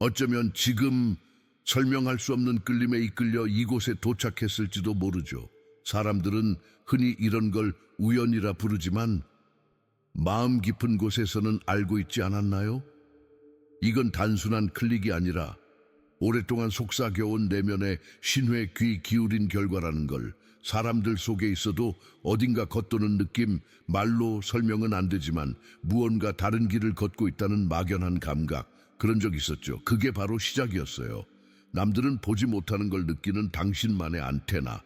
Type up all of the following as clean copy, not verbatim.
어쩌면 지금 설명할 수 없는 끌림에 이끌려 이곳에 도착했을지도 모르죠. 사람들은 흔히 이런 걸 우연이라 부르지만 마음 깊은 곳에서는 알고 있지 않았나요? 이건 단순한 클릭이 아니라 오랫동안 속삭여온 내면의 신뢰에 귀 기울인 결과라는 걸, 사람들 속에 있어도 어딘가 겉도는 느낌, 말로 설명은 안 되지만 무언가 다른 길을 걷고 있다는 막연한 감각, 그런 적 있었죠. 그게 바로 시작이었어요. 남들은 보지 못하는 걸 느끼는 당신만의 안테나.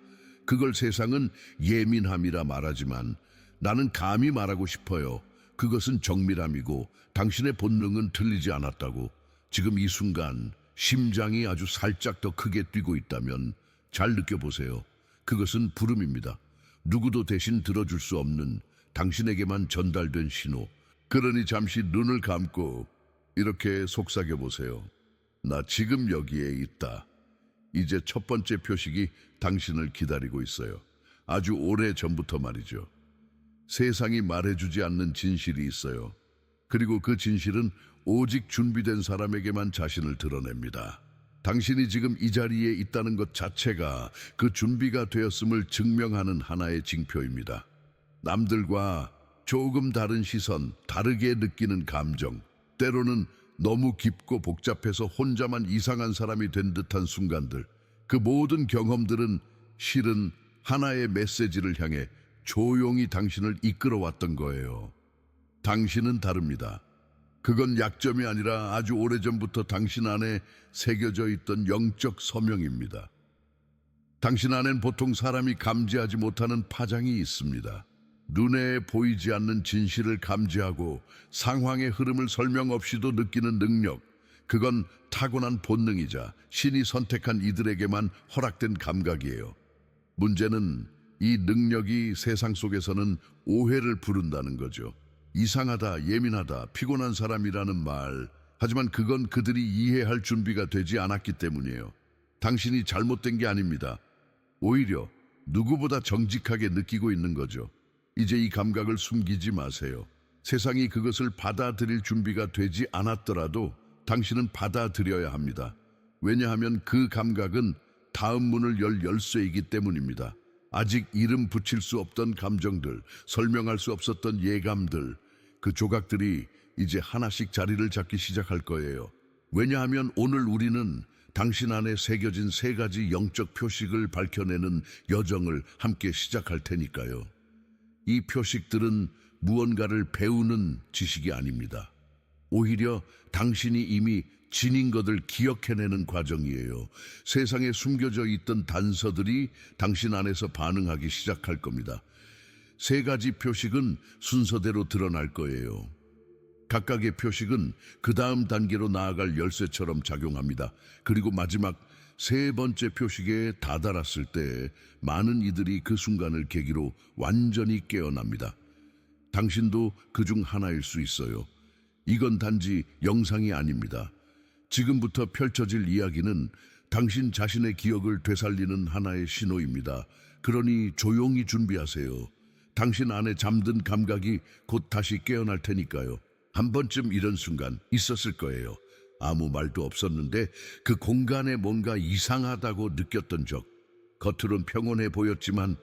그걸 세상은 예민함이라 말하지만 나는 감히 말하고 싶어요. 그것은 정밀함이고 당신의 본능은 틀리지 않았다고. 지금 이 순간 심장이 아주 살짝 더 크게 뛰고 있다면 잘 느껴보세요. 그것은 부름입니다. 누구도 대신 들어줄 수 없는 당신에게만 전달된 신호. 그러니 잠시 눈을 감고 이렇게 속삭여보세요. 나 지금 여기에 있다. 이제 첫 번째 표식이 당신을 기다리고 있어요. 아주 오래 전부터 말이죠. 세상이 말해주지 않는 진실이 있어요. 그리고 그 진실은 오직 준비된 사람에게만 자신을 드러냅니다. 당신이 지금 이 자리에 있다는 것 자체가 그 준비가 되었음을 증명하는 하나의 징표입니다. 남들과 조금 다른 시선, 다르게 느끼는 감정, 때로는 너무 깊고 복잡해서 혼자만 이상한 사람이 된 듯한 순간들, 그 모든 경험들은 실은 하나의 메시지를 향해 조용히 당신을 이끌어왔던 거예요. 당신은 다릅니다. 그건 약점이 아니라 아주 오래전부터 당신 안에 새겨져 있던 영적 서명입니다. 당신 안엔 보통 사람이 감지하지 못하는 파장이 있습니다. 눈에 보이지 않는 진실을 감지하고 상황의 흐름을 설명 없이도 느끼는 능력, 그건 타고난 본능이자 신이 선택한 이들에게만 허락된 감각이에요. 문제는 이 능력이 세상 속에서는 오해를 부른다는 거죠. 이상하다, 예민하다, 피곤한 사람이라는 말. 하지만 그건 그들이 이해할 준비가 되지 않았기 때문이에요. 당신이 잘못된 게 아닙니다. 오히려 누구보다 정직하게 느끼고 있는 거죠. 이제 이 감각을 숨기지 마세요. 세상이 그것을 받아들일 준비가 되지 않았더라도 당신은 받아들여야 합니다. 왜냐하면 그 감각은 다음 문을 열 열쇠이기 때문입니다. 아직 이름 붙일 수 없던 감정들, 설명할 수 없었던 예감들, 그 조각들이 이제 하나씩 자리를 잡기 시작할 거예요. 왜냐하면 오늘 우리는 당신 안에 새겨진 3가지 영적 표식을 밝혀내는 여정을 함께 시작할 테니까요. 이 표식들은 무언가를 배우는 지식이 아닙니다. 오히려 당신이 이미 지닌 것을 기억해내는 과정이에요. 세상에 숨겨져 있던 단서들이 당신 안에서 반응하기 시작할 겁니다. 3가지 표식은 순서대로 드러날 거예요. 각각의 표식은 그 다음 단계로 나아갈 열쇠처럼 작용합니다. 그리고 마지막 3번째 표식에 다다랐을 때 많은 이들이 그 순간을 계기로 완전히 깨어납니다. 당신도 그중 하나일 수 있어요. 이건 단지 영상이 아닙니다. 지금부터 펼쳐질 이야기는 당신 자신의 기억을 되살리는 하나의 신호입니다. 그러니 조용히 준비하세요. 당신 안에 잠든 감각이 곧 다시 깨어날 테니까요. 한 번쯤 이런 순간 있었을 거예요. 아무 말도 없었는데 그 공간에 뭔가 이상하다고 느꼈던 적. 겉으론 평온해 보였지만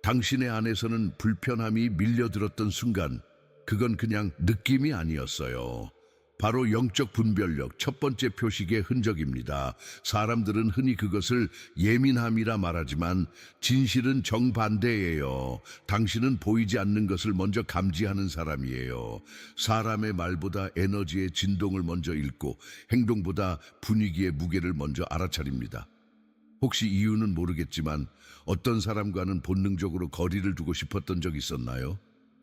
당신의 안에서는 불편함이 밀려들었던 순간, 그건 그냥 느낌이 아니었어요. 바로 영적 분별력, 첫 번째 표식의 흔적입니다. 사람들은 흔히 그것을 예민함이라 말하지만 진실은 정반대예요. 당신은 보이지 않는 것을 먼저 감지하는 사람이에요. 사람의 말보다 에너지의 진동을 먼저 읽고 행동보다 분위기의 무게를 먼저 알아차립니다. 혹시 이유는 모르겠지만 어떤 사람과는 본능적으로 거리를 두고 싶었던 적 있었나요?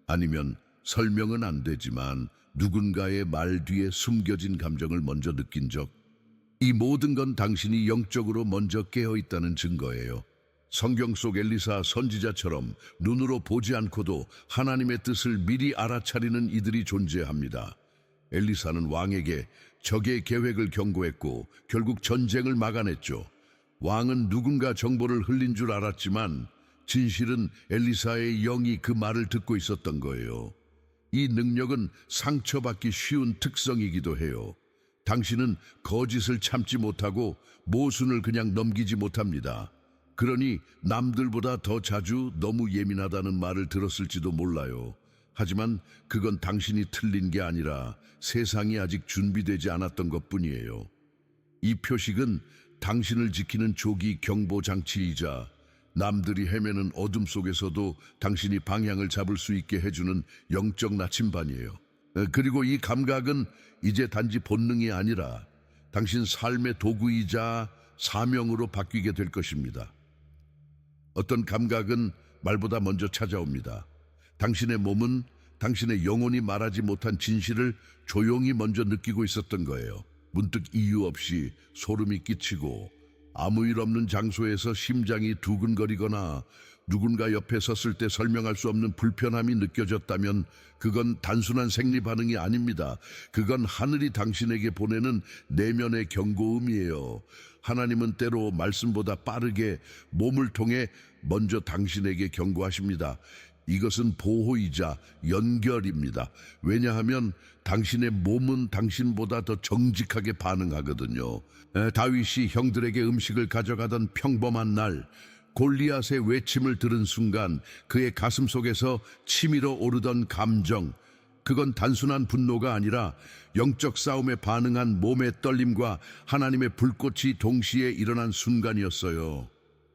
아니면 설명은 안 되지만 누군가의 말 뒤에 숨겨진 감정을 먼저 느낀 적? 이 모든 건 당신이 영적으로 먼저 깨어있다는 증거예요. 성경 속 엘리사 선지자처럼 눈으로 보지 않고도 하나님의 뜻을 미리 알아차리는 이들이 존재합니다. 엘리사는 왕에게 적의 계획을 경고했고 결국 전쟁을 막아냈죠. 왕은 누군가 정보를 흘린 줄 알았지만 진실은 엘리사의 영이 그 말을 듣고 있었던 거예요. 이 능력은 상처받기 쉬운 특성이기도 해요. 당신은 거짓을 참지 못하고 모순을 그냥 넘기지 못합니다. 그러니 남들보다 더 자주 너무 예민하다는 말을 들었을지도 몰라요. 하지만 그건 당신이 틀린 게 아니라 세상이 아직 준비되지 않았던 것뿐이에요. 이 표식은 당신을 지키는 조기 경보 장치이자 남들이 헤매는 어둠 속에서도 당신이 방향을 잡을 수 있게 해주는 영적 나침반이에요. 그리고 이 감각은 이제 단지 본능이 아니라 당신 삶의 도구이자 사명으로 바뀌게 될 것입니다. 어떤 감각은 말보다 먼저 찾아옵니다. 당신의 몸은 당신의 영혼이 말하지 못한 진실을 조용히 먼저 느끼고 있었던 거예요. 문득 이유 없이 소름이 끼치고 아무 일 없는 장소에서 심장이 두근거리거나 누군가 옆에 섰을 때 설명할 수 없는 불편함이 느껴졌다면 그건 단순한 생리 반응이 아닙니다. 그건 하늘이 당신에게 보내는 내면의 경고음이에요. 하나님은 때로 말씀보다 빠르게 몸을 통해 먼저 당신에게 경고하십니다. 이것은 보호이자 연결입니다. 왜냐하면 당신의 몸은 당신보다 더 정직하게 반응하거든요. 다윗이 형들에게 음식을 가져가던 평범한 날, 골리앗의 외침을 들은 순간 그의 가슴 속에서 치밀어 오르던 감정, 그건 단순한 분노가 아니라 영적 싸움에 반응한 몸의 떨림과 하나님의 불꽃이 동시에 일어난 순간이었어요.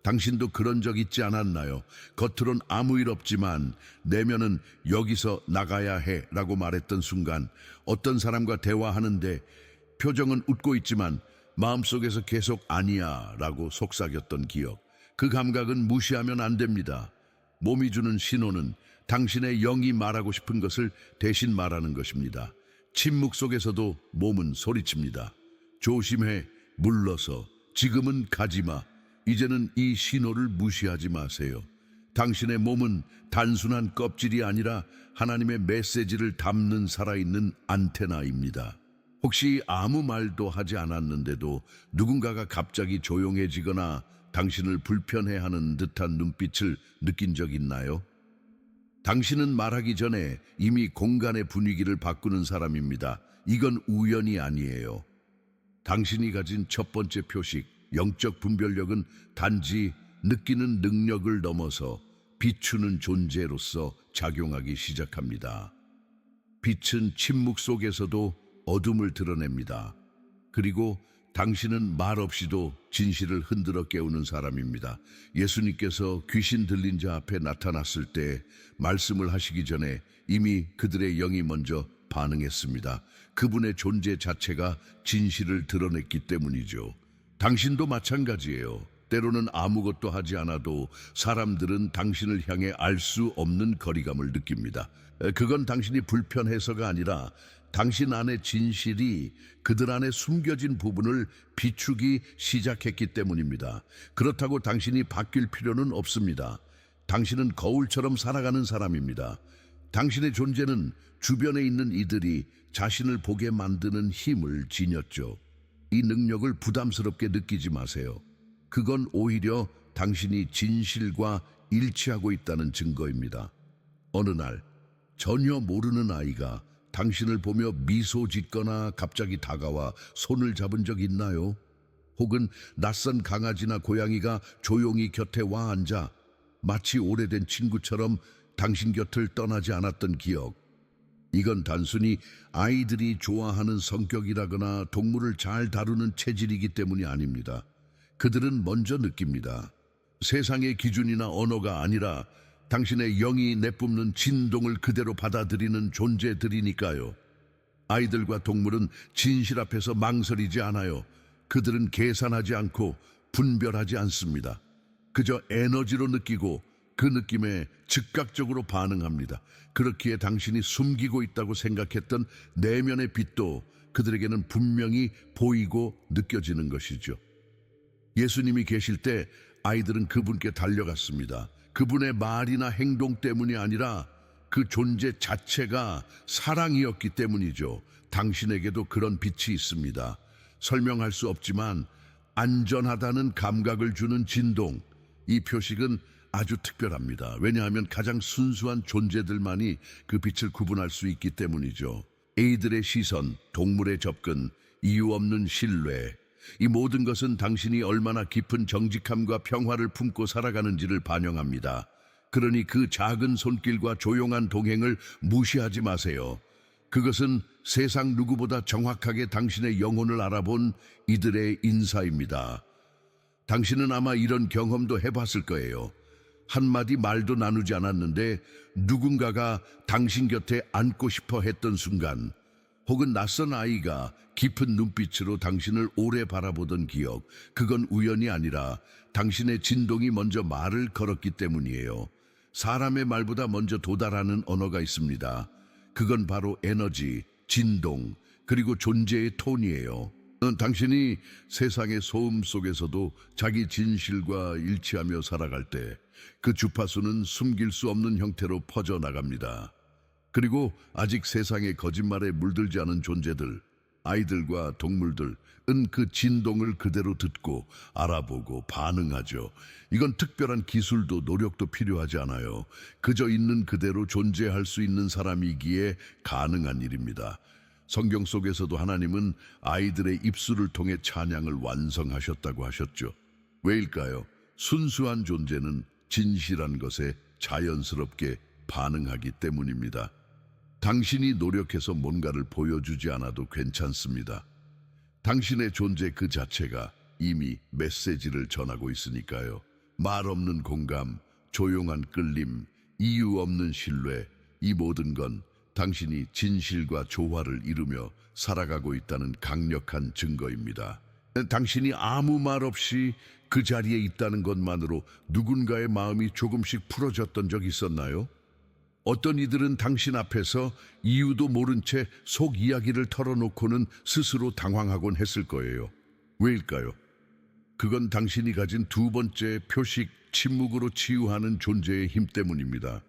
당신도 그런 적 있지 않았나요? 겉으론 아무 일 없지만 내면은 여기서 나가야 해 라고 말했던 순간, 어떤 사람과 대화하는데 표정은 웃고 있지만 마음속에서 계속 아니야 라고 속삭였던 기억. 그 감각은 무시하면 안 됩니다. 몸이 주는 신호는 당신의 영이 말하고 싶은 것을 대신 말하는 것입니다. 침묵 속에서도 몸은 소리칩니다. 조심해, 물러서, 지금은 가지마. 이제는 이 신호를 무시하지 마세요. 당신의 몸은 단순한 껍질이 아니라 하나님의 메시지를 담는 살아있는 안테나입니다. 혹시 아무 말도 하지 않았는데도 누군가가 갑자기 조용해지거나 당신을 불편해하는 듯한 눈빛을 느낀 적 있나요? 당신은 말하기 전에 이미 공간의 분위기를 바꾸는 사람입니다. 이건 우연이 아니에요. 당신이 가진 첫 번째 표식, 영적 분별력은 단지 느끼는 능력을 넘어서 비추는 존재로서 작용하기 시작합니다. 빛은 침묵 속에서도 어둠을 드러냅니다. 그리고 당신은 말없이도 진실을 흔들어 깨우는 사람입니다. 예수님께서 귀신 들린 자 앞에 나타났을 때 말씀을 하시기 전에 이미 그들의 영이 먼저 반응했습니다. 그분의 존재 자체가 진실을 드러냈기 때문이죠. 당신도 마찬가지예요. 때로는 아무것도 하지 않아도 사람들은 당신을 향해 알 수 없는 거리감을 느낍니다. 그건 당신이 불편해서가 아니라 당신 안의 진실이 그들 안에 숨겨진 부분을 비추기 시작했기 때문입니다. 그렇다고 당신이 바뀔 필요는 없습니다. 당신은 거울처럼 살아가는 사람입니다. 당신의 존재는 주변에 있는 이들이 자신을 보게 만드는 힘을 지녔죠. 이 능력을 부담스럽게 느끼지 마세요. 그건 오히려 당신이 진실과 일치하고 있다는 증거입니다. 어느 날 전혀 모르는 아이가 당신을 보며 미소 짓거나 갑자기 다가와 손을 잡은 적 있나요? 혹은 낯선 강아지나 고양이가 조용히 곁에 와 앉아 마치 오래된 친구처럼 당신 곁을 떠나지 않았던 기억. 이건 단순히 아이들이 좋아하는 성격이라거나 동물을 잘 다루는 체질이기 때문이 아닙니다. 그들은 먼저 느낍니다. 세상의 기준이나 언어가 아니라 당신의 영이 내뿜는 진동을 그대로 받아들이는 존재들이니까요. 아이들과 동물은 진실 앞에서 망설이지 않아요. 그들은 계산하지 않고 분별하지 않습니다. 그저 에너지로 느끼고 그 느낌에 즉각적으로 반응합니다. 그렇기에 당신이 숨기고 있다고 생각했던 내면의 빛도 그들에게는 분명히 보이고 느껴지는 것이죠. 예수님이 계실 때 아이들은 그분께 달려갔습니다. 그분의 말이나 행동 때문이 아니라 그 존재 자체가 사랑이었기 때문이죠. 당신에게도 그런 빛이 있습니다. 설명할 수 없지만 안전하다는 감각을 주는 진동. 이 표식은 아주 특별합니다. 왜냐하면 가장 순수한 존재들만이 그 빛을 구분할 수 있기 때문이죠. 에이들의 시선, 동물의 접근, 이유 없는 신뢰. 이 모든 것은 당신이 얼마나 깊은 정직함과 평화를 품고 살아가는지를 반영합니다. 그러니 그 작은 손길과 조용한 동행을 무시하지 마세요. 그것은 세상 누구보다 정확하게 당신의 영혼을 알아본 이들의 인사입니다. 당신은 아마 이런 경험도 해봤을 거예요. 한마디 말도 나누지 않았는데 누군가가 당신 곁에 앉고 싶어 했던 순간, 혹은 낯선 아이가 깊은 눈빛으로 당신을 오래 바라보던 기억, 그건 우연이 아니라 당신의 진동이 먼저 말을 걸었기 때문이에요. 사람의 말보다 먼저 도달하는 언어가 있습니다. 그건 바로 에너지, 진동, 그리고 존재의 톤이에요. 당신이 세상의 소음 속에서도 자기 진실과 일치하며 살아갈 때 그 주파수는 숨길 수 없는 형태로 퍼져나갑니다. 그리고 아직 세상의 거짓말에 물들지 않은 존재들, 아이들과 동물들은 그 진동을 그대로 듣고 알아보고 반응하죠. 이건 특별한 기술도 노력도 필요하지 않아요. 그저 있는 그대로 존재할 수 있는 사람이기에 가능한 일입니다. 성경 속에서도 하나님은 아이들의 입술을 통해 찬양을 완성하셨다고 하셨죠. 왜일까요? 순수한 존재는 진실한 것에 자연스럽게 반응하기 때문입니다. 당신이 노력해서 뭔가를 보여주지 않아도 괜찮습니다. 당신의 존재 그 자체가 이미 메시지를 전하고 있으니까요. 말 없는 공감, 조용한 끌림, 이유 없는 신뢰, 이 모든 건 당신이 진실과 조화를 이루며 살아가고 있다는 강력한 증거입니다. 당신이 아무 말 없이 그 자리에 있다는 것만으로 누군가의 마음이 조금씩 풀어졌던 적 있었나요? 어떤 이들은 당신 앞에서 이유도 모른 채 속 이야기를 털어놓고는 스스로 당황하곤 했을 거예요. 왜일까요? 그건 당신이 가진 두 번째 표식, 침묵으로 치유하는 존재의 힘 때문입니다.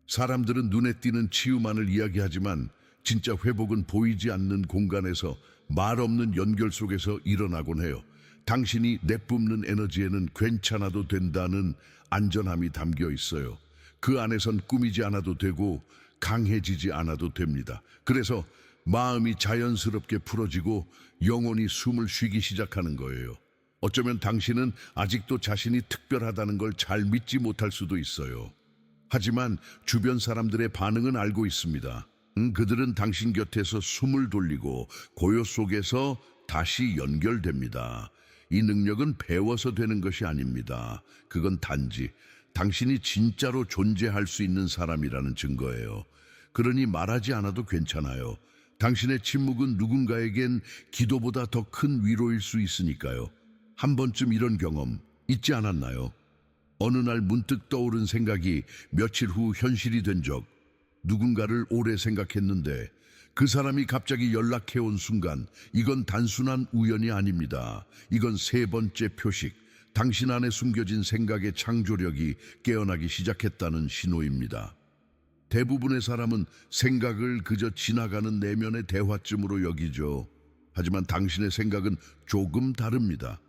사람들은 눈에 띄는 치유만을 이야기하지만 진짜 회복은 보이지 않는 공간에서 말 없는 연결 속에서 일어나곤 해요. 당신이 내뿜는 에너지에는 괜찮아도 된다는 안전함이 담겨 있어요. 그 안에선 꾸미지 않아도 되고 강해지지 않아도 됩니다. 그래서 마음이 자연스럽게 풀어지고 영혼이 숨을 쉬기 시작하는 거예요. 어쩌면 당신은 아직도 자신이 특별하다는 걸 잘 믿지 못할 수도 있어요. 하지만 주변 사람들의 반응은 알고 있습니다. 그들은 당신 곁에서 숨을 돌리고 고요 속에서 다시 연결됩니다. 이 능력은 배워서 되는 것이 아닙니다. 그건 단지 당신이 진짜로 존재할 수 있는 사람이라는 증거예요. 그러니 말하지 않아도 괜찮아요. 당신의 침묵은 누군가에겐 기도보다 더 큰 위로일 수 있으니까요. 한 번쯤 이런 경험 있지 않았나요? 어느 날 문득 떠오른 생각이 며칠 후 현실이 된 적, 누군가를 오래 생각했는데 그 사람이 갑자기 연락해온 순간, 이건 단순한 우연이 아닙니다. 이건 세 번째 표식, 당신 안에 숨겨진 생각의 창조력이 깨어나기 시작했다는 신호입니다. 대부분의 사람은 생각을 그저 지나가는 내면의 대화쯤으로 여기죠. 하지만 당신의 생각은 조금 다릅니다.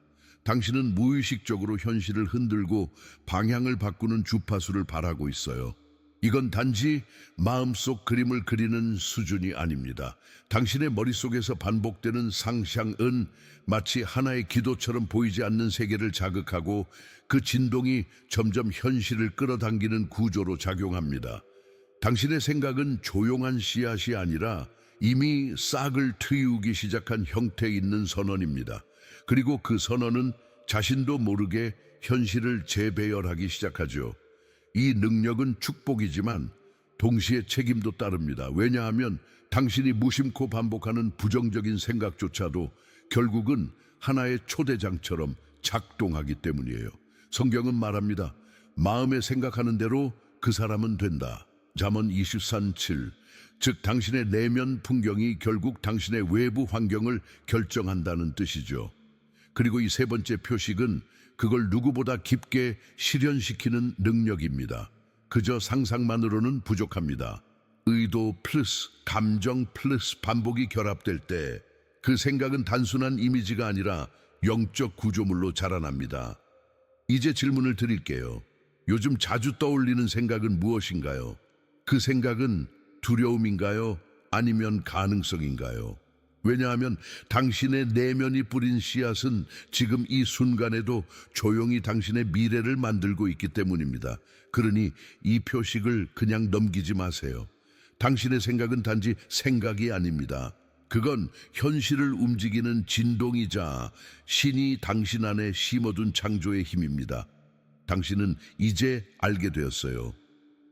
당신은 무의식적으로 현실을 흔들고 방향을 바꾸는 주파수를 발하고 있어요. 이건 단지 마음속 그림을 그리는 수준이 아닙니다. 당신의 머릿속에서 반복되는 상상은 마치 하나의 기도처럼 보이지 않는 세계를 자극하고 그 진동이 점점 현실을 끌어당기는 구조로 작용합니다. 당신의 생각은 조용한 씨앗이 아니라 이미 싹을 트이우기 시작한 형태 있는 선언입니다. 그리고 그 선언은 자신도 모르게 현실을 재배열하기 시작하죠. 이 능력은 축복이지만 동시에 책임도 따릅니다. 왜냐하면 당신이 무심코 반복하는 부정적인 생각조차도 결국은 하나의 초대장처럼 작동하기 때문이에요. 성경은 말합니다. 마음에 생각하는 대로 그 사람은 된다. 잠언 23:7. 즉 당신의 내면 풍경이 결국 당신의 외부 환경을 결정한다는 뜻이죠. 그리고 이 세 번째 표식은 그걸 누구보다 깊게 실현시키는 능력입니다. 그저 상상만으로는 부족합니다. 의도 플러스 감정 플러스 반복이 결합될 때 그 생각은 단순한 이미지가 아니라 영적 구조물로 자라납니다. 이제 질문을 드릴게요. 요즘 자주 떠올리는 생각은 무엇인가요? 그 생각은 두려움인가요? 아니면 가능성인가요? 왜냐하면 당신의 내면이 뿌린 씨앗은 지금 이 순간에도 조용히 당신의 미래를 만들고 있기 때문입니다. 그러니 이 표식을 그냥 넘기지 마세요. 당신의 생각은 단지 생각이 아닙니다. 그건 현실을 움직이는 진동이자 신이 당신 안에 심어둔 창조의 힘입니다. 당신은 이제 알게 되었어요.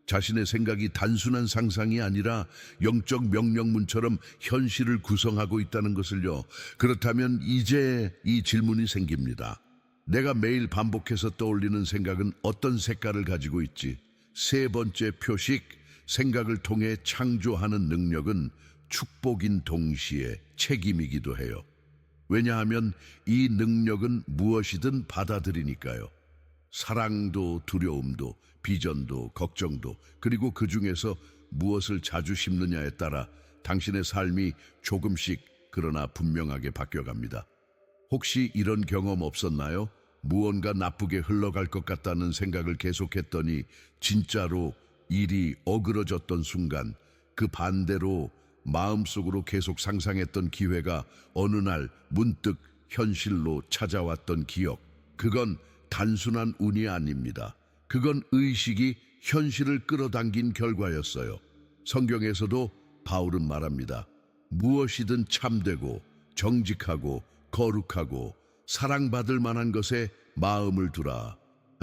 자신의 생각이 단순한 상상이 아니라 영적 명령문처럼 현실을 구성하고 있다는 것을요. 그렇다면 이제 이 질문이 생깁니다. 내가 매일 반복해서 떠올리는 생각은 어떤 색깔을 가지고 있지? 세 번째 표식, 생각을 통해 창조하는 능력은 축복인 동시에 책임이기도 해요. 왜냐하면 이 능력은 무엇이든 받아들이니까요. 사랑도 두려움도 비전도 걱정도 그리고 그 중에서 무엇을 자주 심느냐에 따라 당신의 삶이 조금씩 그러나 분명하게 바뀌어갑니다. 혹시 이런 경험 없었나요? 무언가 나쁘게 흘러갈 것 같다는 생각을 계속했더니 진짜로 일이 어그러졌던 순간 그 반대로 마음속으로 계속 상상했던 기회가 어느 날 문득 현실로 찾아왔던 기억. 그건 단순한 운이 아닙니다. 그건 의식이 현실을 끌어당긴 결과였어요. 성경에서도 바울은 말합니다. 무엇이든 참되고 정직하고 거룩하고 사랑받을 만한 것에 마음을 두라.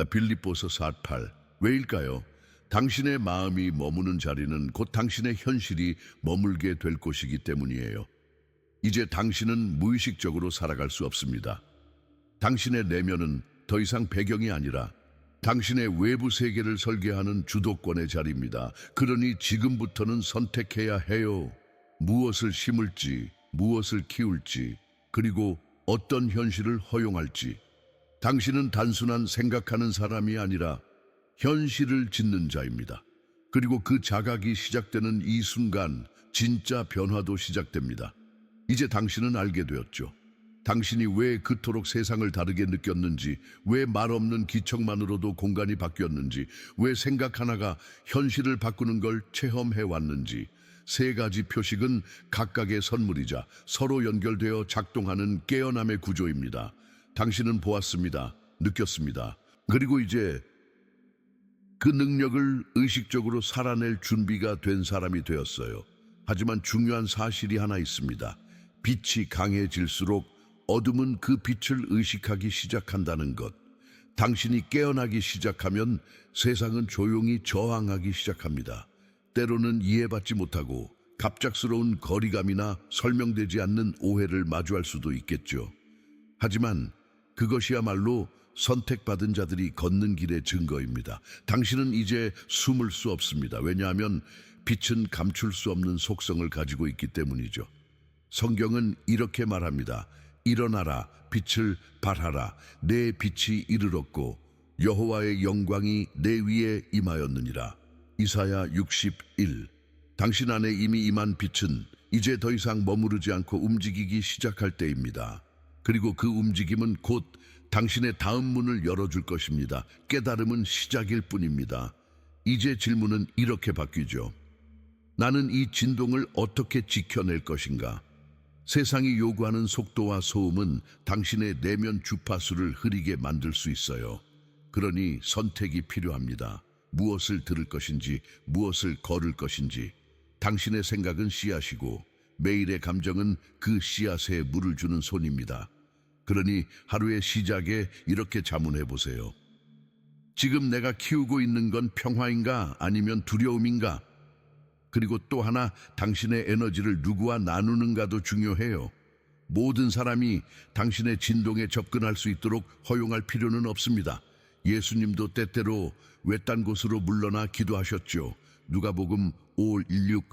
빌립보서 4:8. 왜일까요? 당신의 마음이 머무는 자리는 곧 당신의 현실이 머물게 될 곳이기 때문이에요. 이제 당신은 무의식적으로 살아갈 수 없습니다. 당신의 내면은 더 이상 배경이 아니라 당신의 외부 세계를 설계하는 주도권의 자리입니다. 그러니 지금부터는 선택해야 해요. 무엇을 심을지, 무엇을 키울지, 그리고 어떤 현실을 허용할지. 당신은 단순한 생각하는 사람이 아니라 현실을 짓는 자입니다. 그리고 그 자각이 시작되는 이 순간 진짜 변화도 시작됩니다. 이제 당신은 알게 되었죠. 당신이 왜 그토록 세상을 다르게 느꼈는지, 왜 말없는 기척만으로도 공간이 바뀌었는지, 왜 생각 하나가 현실을 바꾸는 걸 체험해 왔는지. 세 가지 표식은 각각의 선물이자 서로 연결되어 작동하는 깨어남의 구조입니다. 당신은 보았습니다. 느꼈습니다. 그리고 이제 그 능력을 의식적으로 살아낼 준비가 된 사람이 되었어요. 하지만 중요한 사실이 하나 있습니다. 빛이 강해질수록 어둠은 그 빛을 의식하기 시작한다는 것. 당신이 깨어나기 시작하면 세상은 조용히 저항하기 시작합니다. 때로는 이해받지 못하고 갑작스러운 거리감이나 설명되지 않는 오해를 마주할 수도 있겠죠. 하지만 그것이야말로 선택받은 자들이 걷는 길의 증거입니다. 당신은 이제 숨을 수 없습니다. 왜냐하면 빛은 감출 수 없는 속성을 가지고 있기 때문이죠. 성경은 이렇게 말합니다. 일어나라, 빛을 발하라. 내 빛이 이르렀고 여호와의 영광이 내 위에 임하였느니라. 이사야 61. 당신 안에 이미 임한 빛은 이제 더 이상 머무르지 않고 움직이기 시작할 때입니다. 그리고 그 움직임은 곧 당신의 다음 문을 열어줄 것입니다. 깨달음은 시작일 뿐입니다. 이제 질문은 이렇게 바뀌죠. 나는 이 진동을 어떻게 지켜낼 것인가? 세상이 요구하는 속도와 소음은 당신의 내면 주파수를 흐리게 만들 수 있어요. 그러니 선택이 필요합니다. 무엇을 들을 것인지, 무엇을 걸을 것인지. 당신의 생각은 씨앗이고 매일의 감정은 그 씨앗에 물을 주는 손입니다. 그러니 하루의 시작에 이렇게 자문해 보세요. 지금 내가 키우고 있는 건 평화인가 아니면 두려움인가? 그리고 또 하나, 당신의 에너지를 누구와 나누는가도 중요해요. 모든 사람이 당신의 진동에 접근할 수 있도록 허용할 필요는 없습니다. 예수님도 때때로 외딴 곳으로 물러나 기도하셨죠. 누가복음 5:16.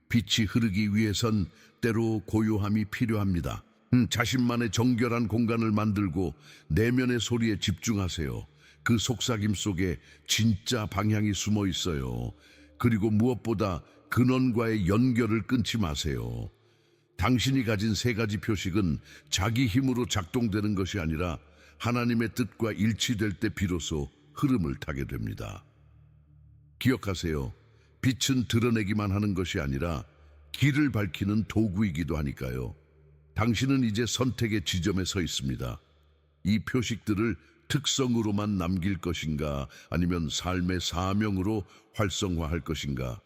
빛이 흐르기 위해선 때로 고요함이 필요합니다. 자신만의 정결한 공간을 만들고 내면의 소리에 집중하세요. 그 속삭임 속에 진짜 방향이 숨어 있어요. 그리고 무엇보다 근원과의 연결을 끊지 마세요. 당신이 가진 세 가지 표식은 자기 힘으로 작동되는 것이 아니라 하나님의 뜻과 일치될 때 비로소 흐름을 타게 됩니다. 기억하세요. 빛은 드러내기만 하는 것이 아니라 길을 밝히는 도구이기도 하니까요. 당신은 이제 선택의 지점에 서 있습니다. 이 표식들을 특성으로만 남길 것인가, 아니면 삶의 사명으로 활성화할 것인가?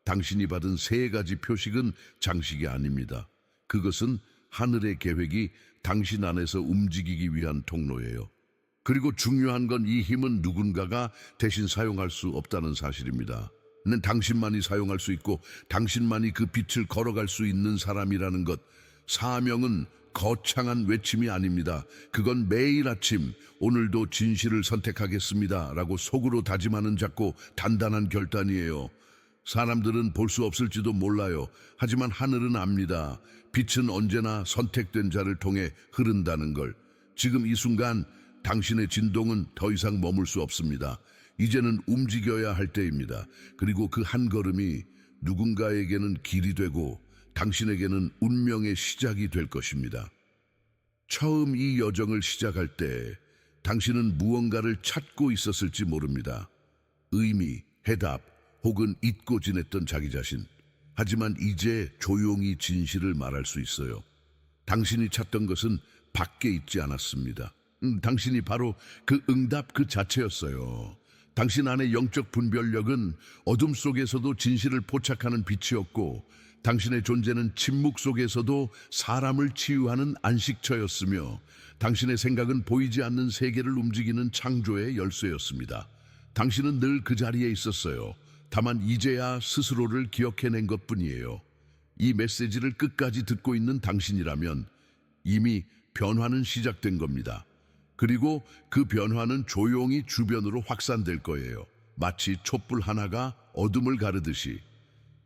당신이 받은 세 가지 표식은 장식이 아닙니다. 그것은 하늘의 계획이 당신 안에서 움직이기 위한 통로예요. 그리고 중요한 건 이 힘은 누군가가 대신 사용할 수 없다는 사실입니다. 는 당신만이 사용할 수 있고 당신만이 그 빛을 걸어갈 수 있는 사람이라는 것. 사명은 거창한 외침이 아닙니다. 그건 매일 아침 오늘도 진실을 선택하겠습니다 라고 속으로 다짐하는 작고 단단한 결단이에요. 사람들은 볼 수 없을지도 몰라요. 하지만 하늘은 압니다. 빛은 언제나 선택된 자를 통해 흐른다는 걸. 지금 이 순간 당신의 진동은 더 이상 머물 수 없습니다. 이제는 움직여야 할 때입니다. 그리고 그 한 걸음이 누군가에게는 길이 되고 당신에게는 운명의 시작이 될 것입니다. 처음 이 여정을 시작할 때 당신은 무언가를 찾고 있었을지 모릅니다. 의미, 해답, 혹은 잊고 지냈던 자기 자신. 하지만 이제 조용히 진실을 말할 수 있어요. 당신이 찾던 것은 밖에 있지 않았습니다. 당신이 바로 그 응답 그 자체였어요. 당신 안의 영적 분별력은 어둠 속에서도 진실을 포착하는 빛이었고, 당신의 존재는 침묵 속에서도 사람을 치유하는 안식처였으며, 당신의 생각은 보이지 않는 세계를 움직이는 창조의 열쇠였습니다. 당신은 늘 그 자리에 있었어요. 다만 이제야 스스로를 기억해낸 것뿐이에요. 이 메시지를 끝까지 듣고 있는 당신이라면 이미 변화는 시작된 겁니다. 그리고 그 변화는 조용히 주변으로 확산될 거예요. 마치 촛불 하나가 어둠을 가르듯이.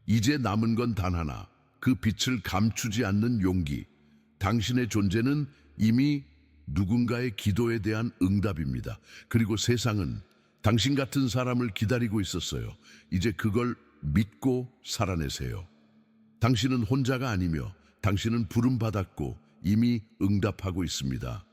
이제 남은 건 단 하나, 그 빛을 감추지 않는 용기. 당신의 존재는 이미 누군가의 기도에 대한 응답입니다. 그리고 세상은 당신 같은 사람을 기다리고 있었어요. 이제 그걸 믿고 살아내세요. 당신은 혼자가 아니며 당신은 부름받았고 이미 응답하고 있습니다.